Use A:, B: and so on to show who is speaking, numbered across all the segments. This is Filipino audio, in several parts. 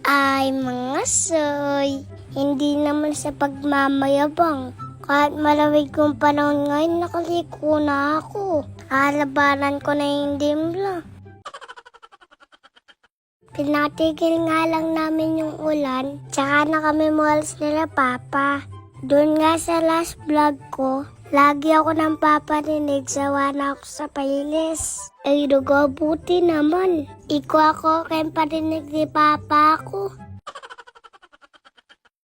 A: Ay mga soy, hindi naman sa pagmamayabang. Kahit malamig kong panahon ngayon, nakaliko na ako. Kalabanan ko na yung dimla. Pinatigil nga lang namin yung ulan, tsaka na kami malls nila Papa. Doon nga sa last vlog ko, lagi ako ng paparinig, sawa na ako sa pailis. Ay dugo, buti naman. Ako kayong parinig ni Papa ako.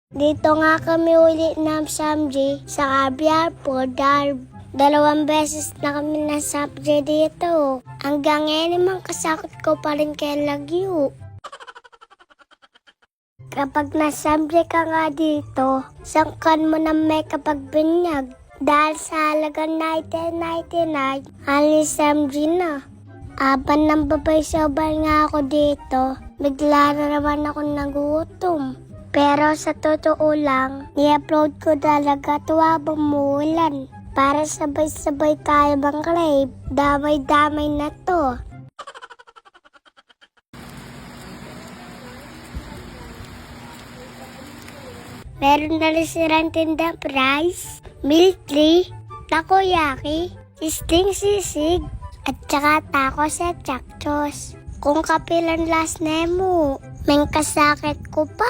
A: Dito nga kami uli ng Samji sa Caviar po, Darb. 2 beses na kami na Samji dito. Hanggang ngayon naman kasakot ko pa rin kay Lagyo. Kapag nasamble ka nga dito, sangkan mo na may kapagbinyag. Dahil sa halagang 1999, halos samji na. Aban ng babay sobal nga ako dito, bigla na naman ako nagutom. Pero sa totoo lang, ni-upload ko talaga tuwa bumulan. Para sabay-sabay tayo mag-crave, damay-damay na to. Meron na rin silang tindang rice, milk tea, takoyaki, sting sisig, at saka tacos at chakchos. Kung kapilan last nemo, may kasakit ko pa.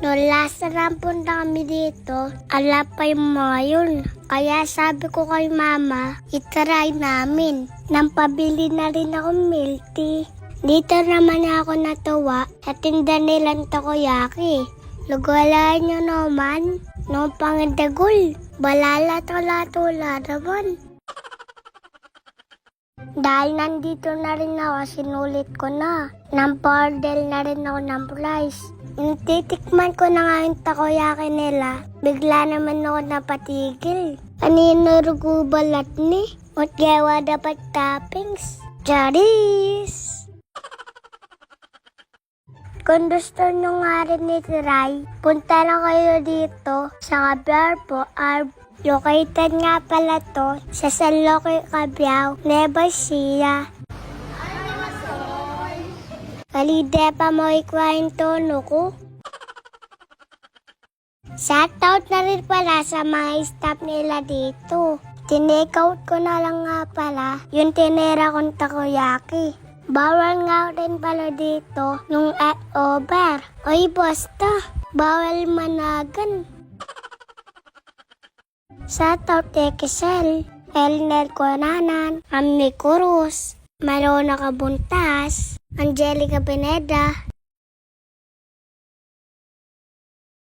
A: Noong last na punta kami dito, ala pa yung mga yun. Kaya sabi ko kay Mama, itry namin. Nang pabili na rin ako milk tea. Dito naman ako natuwa sa tinda nilang takoyaki. Lugalaan nyo naman, no pangdagol. Balala-tula-tula naman. Dahil nandito na rin ako, sinulit ko na. Nang-order na rin ako ng rice. Titikman ko na nga yung takoyaki nila. Bigla naman ako napatigil. Kanino rugo balat ni? At gawa dapat toppings. Charis! Kung gusto nyo nga rin i-try, punta na kayo dito sa Caviar po. Located nga pala to sa San Roque, Cabiao, Nueva Ecija. Kalide pa mo ikwain tono ko. Shoutout na rin pala sa mga staff nila dito. Tinake-out ko na lang nga pala yung tinira kong takoyaki. Bawal nga rin pala dito yung over. Oy basta, bawal managan. Shoutout Tekisel, Elner Conanan, Amni Cruz, Marona Kabuntas, Angelica Pineda,